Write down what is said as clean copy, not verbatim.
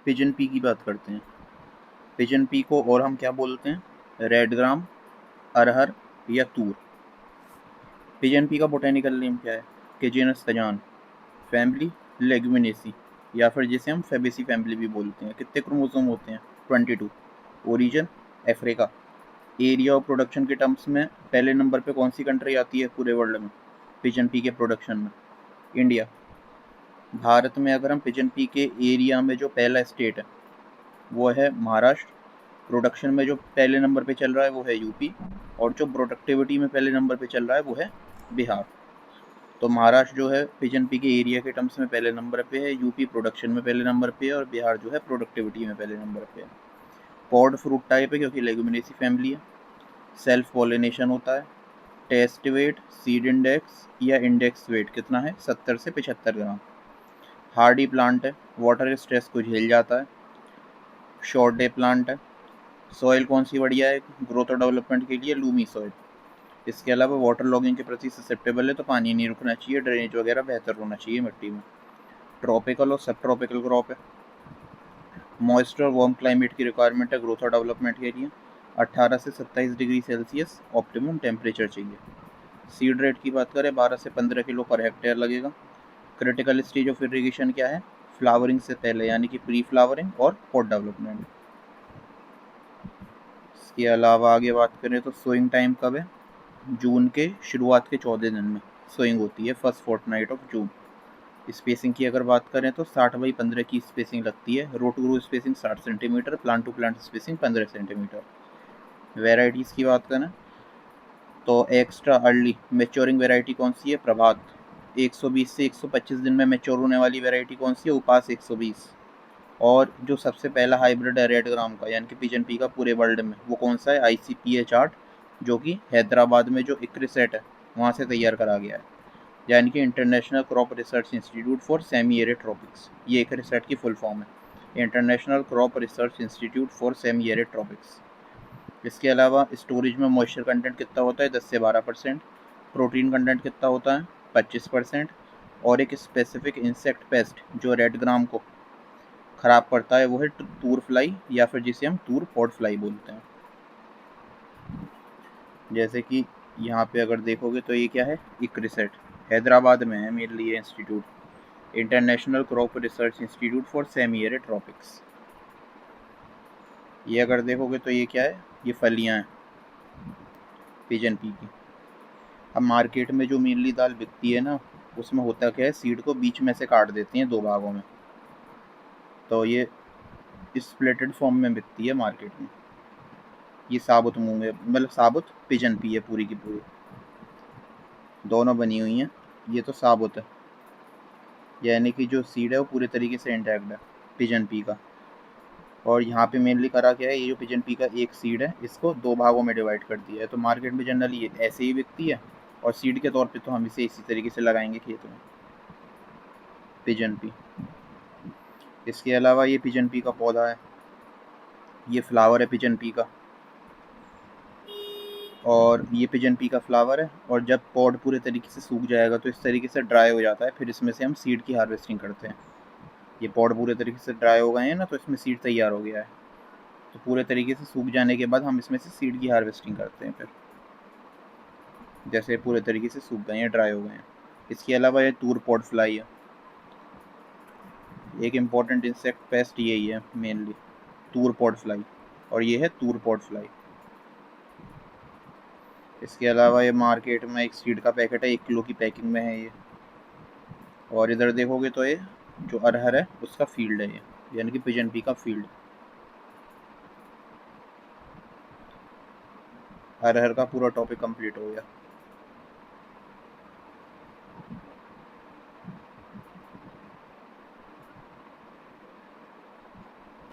Pigeon P की बात करते हैं। पिजन पी को और हम क्या बोलते हैं? रेड ग्राम, अरहर या तूर। पिजन पी का बोटेनिकल नेम क्या है? कि जीनस कजान, फैमिली लेग्यूमिनेसी, या फिर जिसे हम फेबेसी फैमिली भी बोलते हैं। कितने क्रोमोसोम होते हैं? 22। Origin Africa. Area of production के टर्म्स में पहले नंबर पे कौन सी कंट्री आती है पूरे वर्ल्ड में पिजन पी के प्रोडक्शन में? इंडिया। भारत में अगर हम पिजन पी के एरिया में जो पहला स्टेट है वो है महाराष्ट्र। प्रोडक्शन में जो पहले नंबर पे चल रहा है वो है यूपी, और जो प्रोडक्टिविटी में पहले नंबर पे चल रहा है वो है बिहार। तो महाराष्ट्र जो है पिजन पी के एरिया के टर्म्स में पहले नंबर पे है, यूपी प्रोडक्शन में पहले नंबर पे है, और बिहार जो है प्रोडक्टिविटी में पहले नंबर पे है। पॉड फ्रूट टाइप है क्योंकि लेग्यूमिनेसी फैमिली है। सेल्फ पॉलिनेशन होता है। टेस्ट वेट, सीड इंडेक्स या इंडेक्स वेट कितना है? 70 से 75 ग्राम। हार्डी प्लांट है, वाटर स्ट्रेस को झेल जाता है। शॉर्ट डे प्लांट है। सॉइल कौन सी बढ़िया है ग्रोथ और डेवलपमेंट के लिए? Lumi soil. इसके अलावा वाटर लॉगिंग के प्रति ससेप्टेबल है, तो पानी नहीं रुकना चाहिए, ड्रेनेज वगैरह बेहतर होना चाहिए मिट्टी में। ट्रॉपिकल और सब ट्रॉपिकल क्रॉप है। मॉइस्चर और वार्म क्लाइमेट की रिक्वायरमेंट है ग्रोथ और डेवलपमेंट के लिए। 18 से 27 डिग्री सेल्सियस ऑप्टिमम टेम्परेचर चाहिए। सीड रेट की बात करें 12 से 15 किलो पर हेक्टेयर लगेगा। क्रिटिकल स्टेज ऑफ इरिगेशन क्या है? फ्लावरिंग से पहले, यानी कि प्री फ्लावरिंग और पॉट डेवलपमेंट। इसके अलावा आगे बात करें तो सोइंग टाइम कब है? जून के शुरुआत के 14 दिन में सोइंग होती है, first fortnight of June. Spacing की अगर बात करें तो 60/15 की स्पेसिंग लगती है। Row to row spacing 60 centimetre, plant to plant spacing 15 centimetre. Varieties की बात करें तो एक्स्ट्रा अर्ली मेच्योरिंग वेराइटी कौन सी है? प्रभात। 120 से 125 दिन में मेच्योर होने वाली वेराइटी कौन सी है? उपास 120। और जो सबसे पहला हाइब्रिड है रेड ग्राम का, यानी कि पिजन पी का पूरे वर्ल्ड में, वो कौन सा है? ICPH 8, जो कि हैदराबाद में जो इक्रिसेट है वहाँ से तैयार करा गया है, यानी कि international crop research institute for semi arid tropics. ये इक्रिसेट की फुल फॉर्म है, international crop research institute for semi arid tropics. इसके अलावा स्टोरेज में मॉइस्चर कंटेंट कितना होता है? 10 से 12%। प्रोटीन कंटेंट कितना होता है? 25%। और एक स्पेसिफिक इंसेक्ट पेस्ट जो रेड ग्राम को ख़राब करता है वो है तूर फ्लाई, या फिर जिसे हम तूर पॉड फ्लाई बोलते हैं। जैसे कि यहाँ पे अगर देखोगे तो ये क्या है? इक्रिसेट, हैदराबाद में है मेनली ये institute, international crop research institute for semi arid tropics. ये अगर देखोगे तो ये क्या है? ये फलियाँ हैं पिजन पी की। अब मार्केट में जो मेनली दाल बिकती है ना, उसमें होता क्या है? सीड को बीच में से काट देती हैं 2 भागों में, तो ये स्प्लिटेड फॉर्म में बिकती है मार्केट में। ये साबुत मूंग है, मतलब साबुत पिजन पी है पूरी की पूरी, दोनों बनी हुई हैं। ये तो साबुत है, यानी कि जो सीड है वो पूरे तरीके से इंटैक्ट है पिजन पी का। और यहाँ पे मेनली करा क्या है? ये जो पिजन पी का एक सीड है इसको 2 भागों में डिवाइड कर दिया है, तो मार्केट में जनरली ये ऐसे ही बिकती है, और सीड के तौर पे तो हम इसे इसी तरीके से लगाएंगे खेत में, पिजन पी। इसके अलावा ये पिजन पी का पौधा है, ये फ्लावर है पिजन पी का, और ये पिजन पी का फ्लावर है। और जब पॉड पूरे तरीके से सूख जाएगा तो इस तरीके से ड्राई हो जाता है, फिर इसमें से हम सीड की हार्वेस्टिंग करते हैं। ये पॉड पूरे तरीके से ड्राई हो गए हैं ना, तो इसमें सीड तैयार हो गया है, तो पूरे तरीके से सूख जाने के बाद हम इसमें से सीड की हार्वेस्टिंग करते हैं। फिर जैसे पूरे तरीके से सूख गए हैं, ड्राई हो गए हैं। इसके अलावा ये तूर पॉड फ्लाई है, एक इम्पॉर्टेंट इंसेक्ट पेस्ट यही है मेनली, तूर पॉड फ्लाई, और ये है तूर पॉड फ्लाई। इसके अलावा ये मार्केट में एक सीड का पैकेट है, 1 किलो की पैकिंग में है ये। और इधर देखोगे तो ये जो अरहर है उसका फील्ड है ये, यानी कि पिजन पी का फील्ड। अरहर का पूरा टॉपिक कंप्लीट हो गया।